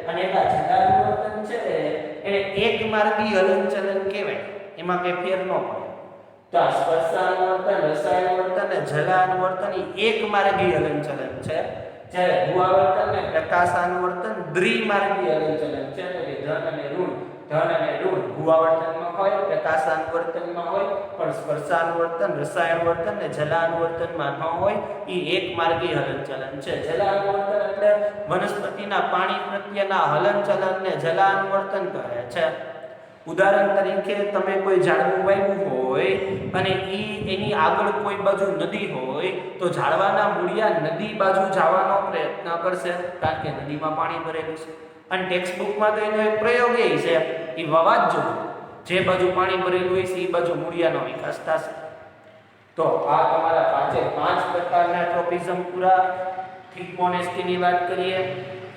[SPEAKER 1] અને એના જલાનુવર્તન છે એને એક માર્ગી હલનચલન કહેવાય, એમાં કઈ ફેર ન પડે. તો આ સ્પર્શાનુવર્તન, રસાયણુવર્તન અને જલાનુવર્તન એક માર્ગી હલનચલન છે, જ્યારે ભૂઆવર્તન અને પ્રકાશાનુવર્તન દ્વિમાર્ગી હલનચલન છે. તો કે ધન અને ઋણ ભૂઆવર્તનમાં હોય, પ્રકાશાનુવર્તનમાં હોય, પણ સ્પર્શાનુવર્તન, રસાયણુવર્તન અને જલાનુવર્તનમાં ન હોય. એ એક માર્ગી હલનચલન છે. જલાનુવર્તન એટલે વનસ્પતિના પાણી પ્રત્યેના હલનચલનને જલાનુવર્તન કહે છે. ઉદાહરણ તરીકે તમે કોઈ ઝાડવું વાવ્યું હોય અને એની આગળ કોઈ બાજુ નદી હોય તો ઝાડવાના મૂળિયા નદી બાજુ જવાનો પ્રયત્ન કરશે કારણ કે નદીમાં પાણી ભરેલું છે. અને ટેક્સ્ટ બુકમાં તો એનો એક પ્રયોગ એ છે, એ વાવાજો જે બાજુ પાણી ભરેલું હોય છે એ બાજુ મૂળિયાનો વિકાસ થશે. તો આ તમારા 5 પ્રકારના ટ્રોપિઝમ પૂરા. થિકમોનેસ્ટીની વાત કરીએ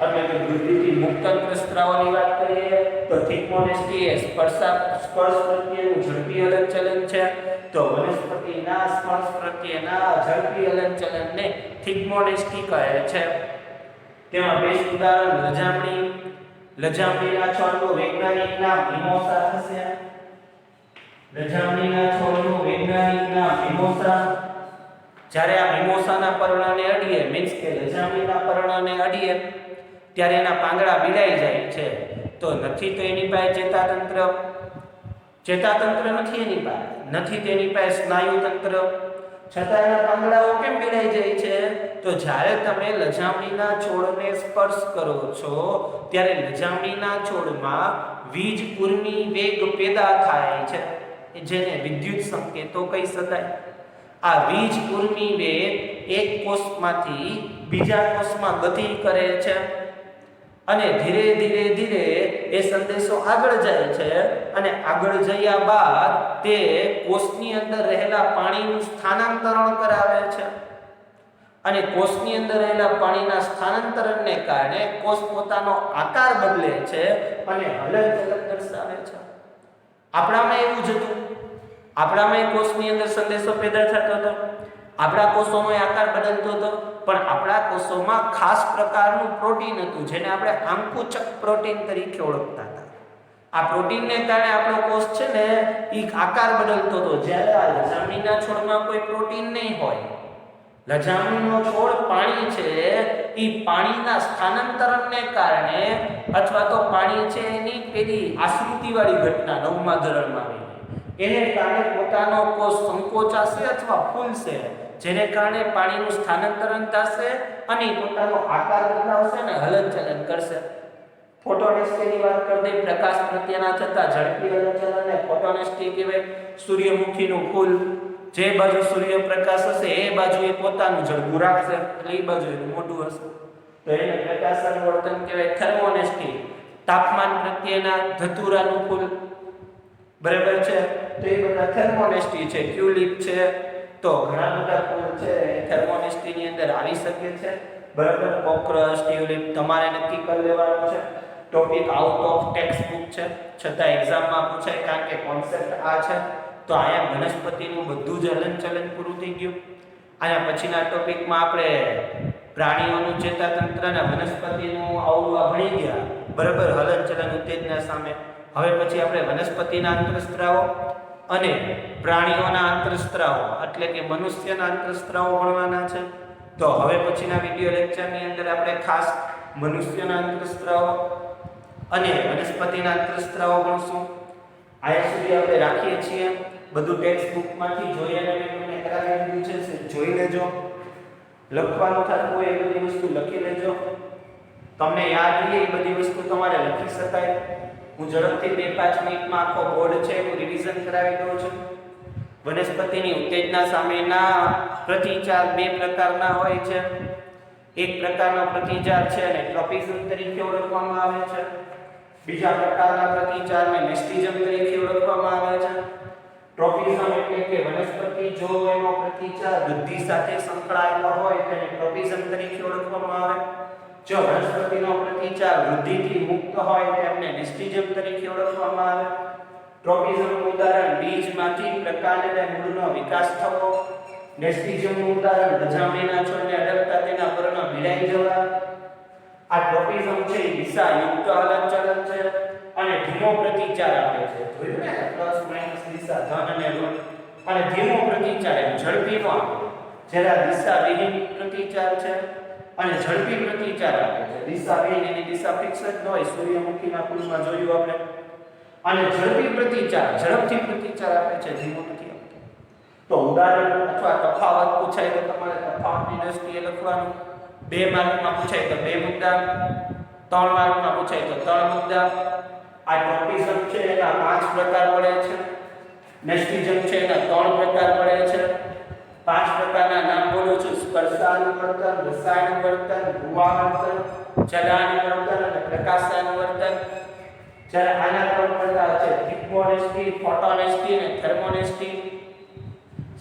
[SPEAKER 1] એટલે કે વૃદ્ધિથી મુક્તંત્ર સ્ત્રાવની વાત કરીએ તો થિકમોનેસ્ટી એ સ્પર્શ પ્રત્યેનું ઝડપી હલનચલન છે. તો વનસ્પતિના સ્પર્શ પ્રત્યેના ઝડપી હલનચલનને થિકમોનેસ્ટી કહે છે. તેમાં બેસ્ટ ઉદાહરણ લજામણી. લજામણીના છોડનું વૈજ્ઞાનિક નામ મિમોસા થશે. લજામણીના છોડનું વૈજ્ઞાનિક નામ મિમોસા. જ્યારે આ મિમોસાના પર્ણને અડીએ મીન્સ કે લજામણીના પર્ણને અડીએ ત્યારે એના પાંદડા બીડાઈ જાય છે. તો નથી તો એની પાસે ચેતાતંત્ર નથી એની પાસે, નથી તેની પાસે સ્નાયુતંત્ર, છતાં એના પાંદડાઓ કેમ બીડાઈ જાય છે? તો જ્યારે તમે લજામણીના છોડને સ્પર્શ કરો છો ત્યારે લજામણીના છોડમાં વીજ ઉર્મી વેગ પેદા થાય છે, જેને વિદ્યુત સંકેતો કહી શકાય. આ વીજ ઉર્મી વેગ એક કોષમાંથી બીજા કોષમાં ગતિ કરે છે અને ધીરે ધીરે એ સંદેશો આગળ જાય છે અને આગળ જયા બાદ તે કોષની અંદર રહેલા પાણીનું સ્થાનાંતરણ કરાવે છે અને કોષની અંદર રહેલા પાણીના સ્થાનાંતરણને કારણે કોષ પોતાનો આકાર બદલે છે અને હલનચલન દર્શાવે છે. આપણામાં એવું જ હતું, આપણામાં કોષની અંદર સંદેશો પેદા થતો હતો, આપણા કોષોનો આકાર બદલતો હતો, પણ આપણા કોષોમાં ખાસ પ્રકારનું પ્રોટીન હતું જેને આપણે આંકુચક પ્રોટીન તરીકે ઓળખતા હતા. આ પ્રોટીનને કારણે આપણો કોષ છે ને એ આકાર બદલતો હતો. જ્યારે આ લજામણીના છોડમાં કોઈ પ્રોટીન નહીં હોય. લજામણીનો છોડ પાણી છે, એ પાણીના સ્થાનાંતરણને કારણે અથવા તો પાણી છે એની પેલી આશ્રુતિવાળી ઘટના 9મા ધોરણમાં આવીને એને કારણે પોતાનો કોષ સંકોચાશે અથવા ફૂલશે, જેને કારણે પાણીનું સ્થાનાંતરણ થશે અને પોતાનો આકાર બદલાવશે અને હલનચલન કરશે. ફોટોનેસ્ટીની વાત કરીએ, પ્રકાશ પ્રત્યેના થતા ઝડપી હલનચલનને ફોટોનેસ્ટી કહેવાય. સૂર્યમુખીનું ફૂલ જે બાજુ સૂર્યપ્રકાશ હશે એ બાજુ એ પોતાનું ઝડપું રાખશે, એટલે એ બાજુ એનું મોઢું હશે, તો એને પ્રકાશન વર્તન કહેવાય. થર્મોનેસ્ટી તાપમાન પ્રત્યેના ધતુરાનું ફૂલ, બરાબર છે, તો એ બધા થર્મોનેસ્ટી છે. ટ્યુલિપ છે, તો ઘણા બધા ફૂલ છે એ થર્મોનેસ્ટીની અંદર આવી શકે છે, બરાબર. કોક્રસ, ટ્યુલિપ તમારે નક્કી કરી લેવાનું છે. Topic out of text book છે, છતાં એક્ઝામમાં પૂછાય કારણ કે કોન્સેપ્ટ આ છે. તો અહીંયા વનસ્પતિનું બધું જ હલનચલન પૂરું થઈ ગયું. આના પછીના ટોપિકમાં આપણે પ્રાણીઓનું ચેતાતંત્ર અને વનસ્પતિનું આવવા ભણી ગયા, બરાબર, હલનચલન ઉત્તેજના સામે. હવે પછી આપણે વનસ્પતિના અંતરસ્ત્રાવો અને પ્રાણીઓના અંતરસ્ત્રાવો એટલે કે મનુષ્યના અંતરસ્ત્રાવો ભણવાના છે. તો હવે પછીના વિડિયો લેક્ચરની અંદર આપણે ખાસ મનુષ્યના અંતરસ્ત્રાવો અને વનસ્પતિના અંતરસ્ત્રાવો ભણશું. આયા સુધી આપણે રાખીએ છીએ. બધું ટેક્સ્ટ બુકમાંથી જોઈએ અને મેં તમને કરાવી દીધું છે, જોઈ લેજો. લખવાનું થતું હોય એ બધી વસ્તુ લખી લેજો. તમને યાદ રહે એ બધી વસ્તુ તમારે લખી શકાય. હું ઝડપથી 2-5 મિનિટમાં આખો બોર્ડ છે એનું રિવિઝન કરાવી દઉં છું. વનસ્પતિની ઉત્તેજના સામેના પ્રતિચાર 2 પ્રકારના હોય છે. એક પ્રકારનો પ્રતિચાર છે અને ટ્રોપિઝમ તરીકે ઓળખવામાં આવે છે. બીજા પ્રકારના પ્રતિચારને મેસ્ટિઝમ તરીકે ઓળખવામાં આવે છે. ટ્રોપિઝમ એટલે કે વનસ્પતિ જો એનો પ્રતિચાર વૃદ્ધિ સાથે સંકળાયેલો હોય તેને ટ્રોપિઝમ તરીકે ઓળખવામાં આવે. જો વનસ્પતિનો પ્રતિચાર વૃદ્ધિથી મુક્ત હોય તેમને મેસ્ટિઝમ તરીકે ઓળખવામાં આવે. ટ્રોપિઝમનું ઉદાહરણ બીજમાંથી પ્રકાંડ અને મૂળનો વિકાસ થવો. મેસ્ટિઝમનું ઉદાહરણ લજામણીના છોડને અડકતા તેના પર્ણ ભીડાઈ જવા. આ ટ્રોપિઝમ છે એ દિશા યુક્ત હલનચલન છે અને ધીમો પ્રતિચાર આપે છે. જોયું ને, પ્લસ માઈનસ દિશા, ધન અને ઋણ. અને ધીમો પ્રતિચાર એમ ઝડપી નો આપે. જ્યારે દિશા વિહીન પ્રતિચાર છે અને ઝડપી પ્રતિચાર આપે છે. દિશા વિહીન એની દિશા ફિક્સ જ ન હોય, સૂર્યમુખીના ફૂલમાં જોયું આપણે. અને ઝડપી પ્રતિચાર ઝડપથી પ્રતિચાર આપે છે, ધીમો નથી આપતો. તો ઉદાહરણ અથવા તફાવત પૂછાય તો તમારે તફાવતની દ્રષ્ટિએ લખવાનું. 2 માર્કમાં પૂછાય તો 2 મુદ્દા, 3 માર્કમાં પૂછાય તો 3 મુદ્દા. આ ટ્રોપિઝમ છે એના 5 પ્રકાર પડે છે. મેસ્ટિઝમ છે એના 3 પ્રકાર પડે છે. 5 પ્રકારના નામ બોલું છું: સ્પર્શાનુવર્તન, રસાયણવર્તન, ભૂઆવર્તન, ચલાનુવર્તન અને પ્રકાશાનુવર્તન. જ્યારે આના 3 પ્રકાર છે: થિગ્મોનેસ્ટી, ફોટોનેસ્ટી અને થર્મોનેસ્ટી.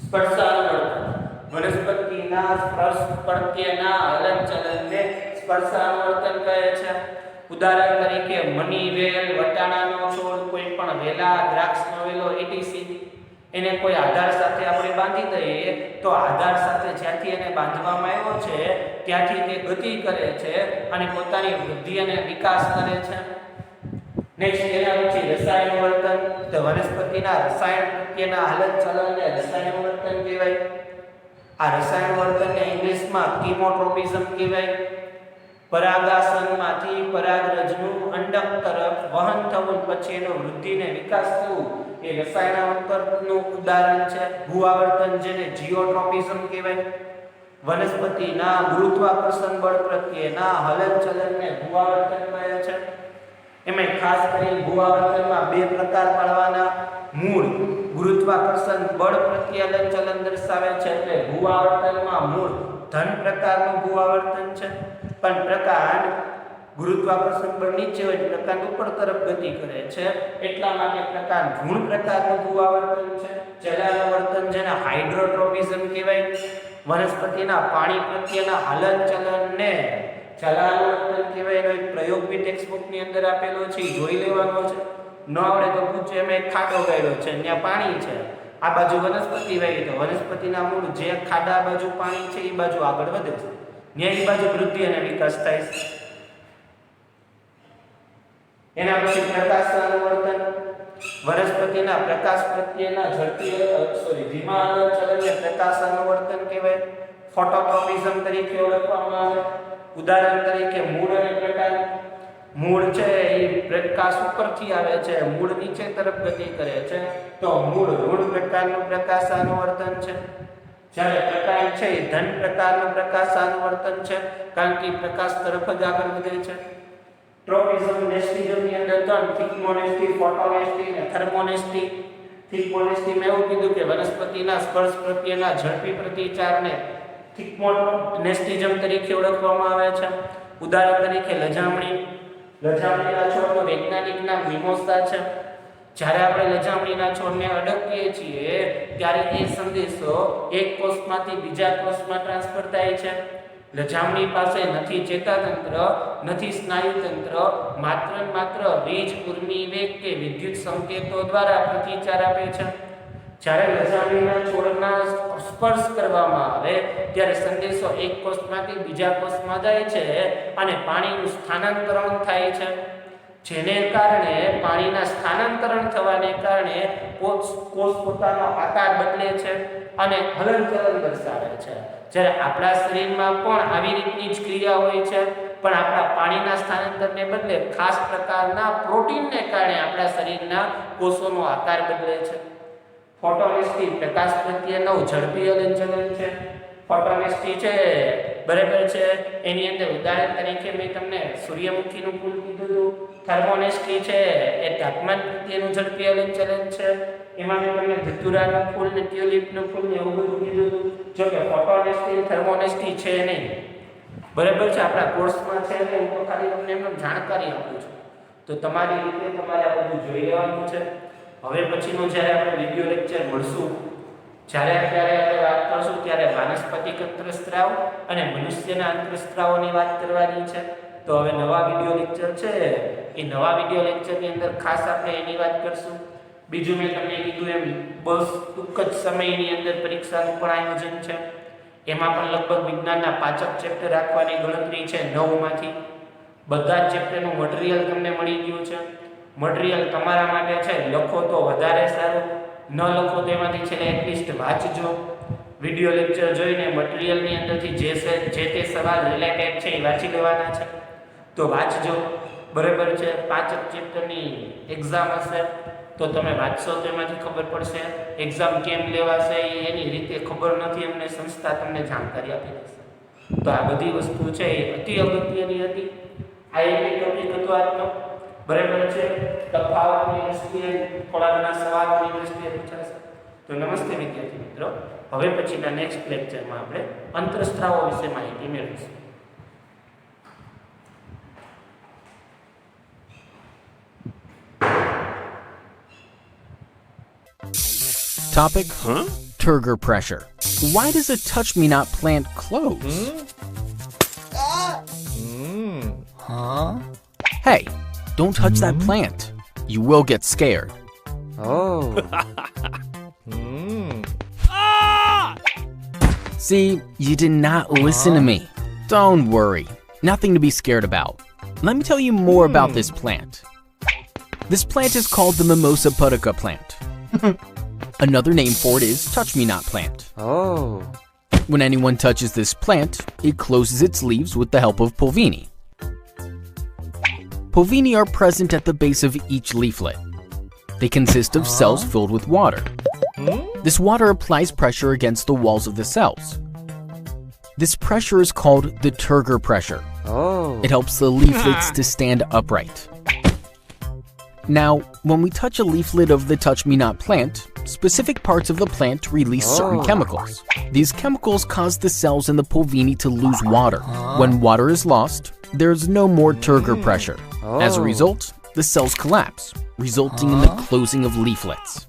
[SPEAKER 1] સ્પર્શાનુવર્તન વનસ્પતિના સ્પર્શ પ્રત્યેના હલનચલનને સ્પર્શાનુવર્તન કહે છે. ઉદાહરણ તરીકે મની વેલ, વટાણાનો છોડ, કોઈ પણ વેલા, દ્રાક્ષનો વેલો etc. એને કોઈ આધાર સાથે આપણે બાંધી દઈએ તો આધાર સાથે જ્યાંથી એને બાંધવામાં આવ્યો છે ત્યાંથી તે ગતિ કરે છે અને પોતાની વૃદ્ધિ અને વિકાસ કરે છે. નેક્સ્ટ એના પછી રસાયણવર્તન. તો વનસ્પતિના રસાયણ પ્રત્યેના હલનચલનને રસાયણવર્તન કહેવાય. આ રસાયણવર્તનને ઇંગ્લિશમાં કીમોટ્રોપિઝમ કહેવાય. પરાગાસનમાંથી પરાગરજનું અંડક તરફ વહન થવું પછી એનો વૃદ્ધિ અને વિકાસ થવું એ રસાયણાવર્તનનું ઉદાહરણ છે. ભૂઆવર્તન જેને જીઓટ્રોપિઝમ કહેવાય. વનસ્પતિના ગુરુત્વાકર્ષણ બળ પ્રત્યેના હલનચલનને ભૂઆવર્તન કહે છે. એમાં ખાસ કરીને ભૂઆવર્તનમાં 2 પ્રકાર પાડવાના. મૂળ ગુરુત્વાકર્ષણ બળ પ્રત્યે હલનચલન દર્શાવે છે એટલે ભૂઆવર્તનમાં મૂળ ધન પ્રકારનું ભૂઆવર્તન છે, પણ પ્રકાંડ ગુરુત્વાકર્ષણ બળ નીચે હોય પ્રકાંડ ઉપર તરફ ગતિ કરે છે એટલા માટે પ્રકાંડ ઋણ પ્રકારનું ભૂઆવર્તન છે. ચલાનુવર્તન જેને હાઇડ્રોટ્રોપિઝમ કહેવાય. વનસ્પતિના પાણી પ્રત્યેના હલનચલનને ચલાનુવર્તન કહેવાય. એનો એક પ્રયોગ બી ટેક્સ્ટ બુકની અંદર આપેલો છે, જોઈ લેવાનો છે. ન આવડે તો પૂછે. એમાં એક ખાડો ગાળ્યો છે, ત્યાં પાણી છે, આ બાજુ વનસ્પતિ વાવી તો વનસ્પતિના મૂળ જે ખાડા બાજુ પાણી છે એ બાજુ આગળ વધે છે, ત્યાં એ બાજુ વૃદ્ધિ અને વિકાસ થાય છે. એના પછી પ્રકાશનું વર્તન, વનસ્પતિના પ્રકાશ પ્રત્યેના ધીમા હલનચલનને પ્રકાશનું વર્તન કહેવાય. ફોટોટ્રોપિઝમ તરીકે ઓળખવામાં આવે. ઉદાહરણ તરીકે મૂળ અને પ્રકાંડ. મૂળ છે એ પ્રકાશ ઉપરથી આવે છે, મૂળ નીચે તરફ ગતિ કરે છે, તો મૂળ ઋણ પ્રકારનું પ્રકાશનું વર્તન છે. જ્યારે પ્રકાંડ છે એ ધન પ્રકારનું પ્રકાશનું વર્તન છે, કારણ કે પ્રકાશ તરફ જ આગળ વધે છે. ટ્રોપિઝમ નેસ્ટિઝમની અંદર ત્રણ થિકમોનેસ્ટી, ફોટોનેસ્ટી અને થર્મોનેસ્ટી. થિકમોનેસ્ટીમાં એવું કીધું કે વનસ્પતિના સ્પર્શ પ્રત્યેના ઝડપી પ્રતિચારને થિકમોનેસ્ટિઝમ તરીકે ઓળખવામાં આવે છે. ઉદાહરણ તરીકે લજામણીના છોડનું વૈજ્ઞાનિક નામ મિમોસા છે. જ્યારે આપણે લજામણીના છોડને અડકીએ છીએ ત્યારે એ સંદેશો એક કોષમાંથી બીજા કોષમાં ટ્રાન્સફર થાય છે. લજામણી પાસે નથી ચેતાતંત્ર, નથી સ્નાયુતંત્ર, માત્ર વીજ ઉર્મી વેગ કે વિદ્યુત સંકેતો દ્વારા પ્રતિચાર આપે છે. જ્યારે લજામણીના છોડના સ્પર્શ કરવામાં આવે ત્યારે સંદેશો એક કોષમાંથી બીજા કોષમાં જાય છે અને પાણીનું સ્થાનાંતરણ થાય છે. જેને કારણે પાણીના સ્થાનાંતરણ થવાને કારણે કોષ પોતાનો આકાર બદલે છે અને હલનચલન દર્શાવે છે. જ્યારે આપણા શરીરમાં પણ આવી રીતની જ ક્રિયા હોય છે, પણ આપણા પાણીના સ્થાનાંતરને બદલે ખાસ પ્રકારના પ્રોટીનને કારણે આપણા શરીરના કોષોનો આકાર બદલે છે. ફોટોનેસ્ટી પ્રકાશ પ્રત્યેનું ઝડપી હલનચલન છે. ફોટોનેસ્ટી છે બરાબર છે, એની અંદર ઉદાહરણ તરીકે મેં તમને સૂર્યમુખીનું ફૂલ કીધું હતું. થર્મોનેસ્ટી છે એ તાપમાન પ્રત્યેનું ઝડપી હલનચલન છે. એમાં મેં તમને ધતુરાનું ફૂલ ને ટ્યુલિપનું ફૂલ ને એવું બધું કીધું હતું. જો કે ફોટોનેસ્ટી થર્મોનેસ્ટી છે નહીં, બરાબર છે, આપણા કોર્સમાં છે ને. હું તો ખાલી તમને એમને જાણકારી આપું છું, તો તમારી રીતે તમારે આ બધું જોઈ લેવાનું છે. હવે પછીનું જ્યારે આપણે વિડિયો લેક્ચર મળશું, જ્યારે આપણે વાત કરશું ત્યારે વાનસ્પતિક અંતરસ્ત્રાવ અને મનુષ્યના અંતરસ્ત્રાવોની વાત કરવાની છે. તો હવે નવા વિડિયો લેક્ચર છે એ નવા વિડિયો લેક્ચરની અંદર ખાસ આપણે એની વાત કરશું. બીજું મેં તમને કીધું એમ બસ ટૂંક જ સમયની અંદર પરીક્ષાનું પણ આયોજન છે. એમાં પણ લગભગ વિજ્ઞાનના 5 ચેપ્ટર રાખવાની ગણતરી છે 9માંથી. બધા જ ચેપ્ટરનું મટીરીયલ તમને મળી ગયું છે. મટીરીયલ તમારા માટે છે, લખો તો વધારે સારું, ન લખો તો એમાંથી છેલ્લે એટલીસ્ટ વાંચજો. વિડિયો લેક્ચર જોઈને મટીરીયલની અંદરથી જે તે સવાલ રિલેટેડ છે એ વાંચી લેવાના છે, તો વાંચજો. બરાબર છે, 5 ચેપ્ટરની એક્ઝામ હશે તો તમે વાંચશો તો એમાંથી ખબર પડશે. એક્ઝામ કેમ લેવાશે એની રીતે ખબર નથી, અમને સંસ્થા તમને જાણકારી આપી દેશે. તો આ બધી વસ્તુ છે એ અતિ અગત્યની હતી. આ એક ટોપિક હતો આજનો, બરાબર છે. તફાવતની દ્રષ્ટિએ થોડા ઘણા સવાલોની દ્રષ્ટિએ પૂછાશે. તો નમસ્તે વિદ્યાર્થી મિત્રો, હવે પછીના નેક્સ્ટ લેક્ચરમાં આપણે અંતરસ્ત્રાવો વિશે માહિતી મેળવીશું.
[SPEAKER 2] Topic: Turgor pressure. Why does a touch-me-not plant close? Hey, don't touch that plant. You will get scared.
[SPEAKER 3] Oh.
[SPEAKER 2] See, you did not listen to me. Don't worry. Nothing to be scared about. Let me tell you more about this plant. This plant is called the Mimosa pudica plant. Another name for it is touch-me-not plant.
[SPEAKER 3] Oh.
[SPEAKER 2] When anyone touches this plant, it closes its leaves with the help of pulvini. Pulvini are present at the base of each leaflet. They consist of cells filled with water. This water applies pressure against the walls of the cells. This pressure is called the Turgor pressure.
[SPEAKER 3] Oh.
[SPEAKER 2] It helps the leaflets to stand upright. Now, when we touch a leaflet of the touch-me-not plant, specific parts of the plant release certain chemicals. These chemicals cause the cells in the pulvini to lose water. When water is lost, there is no more Turgor pressure. As a result, the cells collapse, resulting in the closing of leaflets.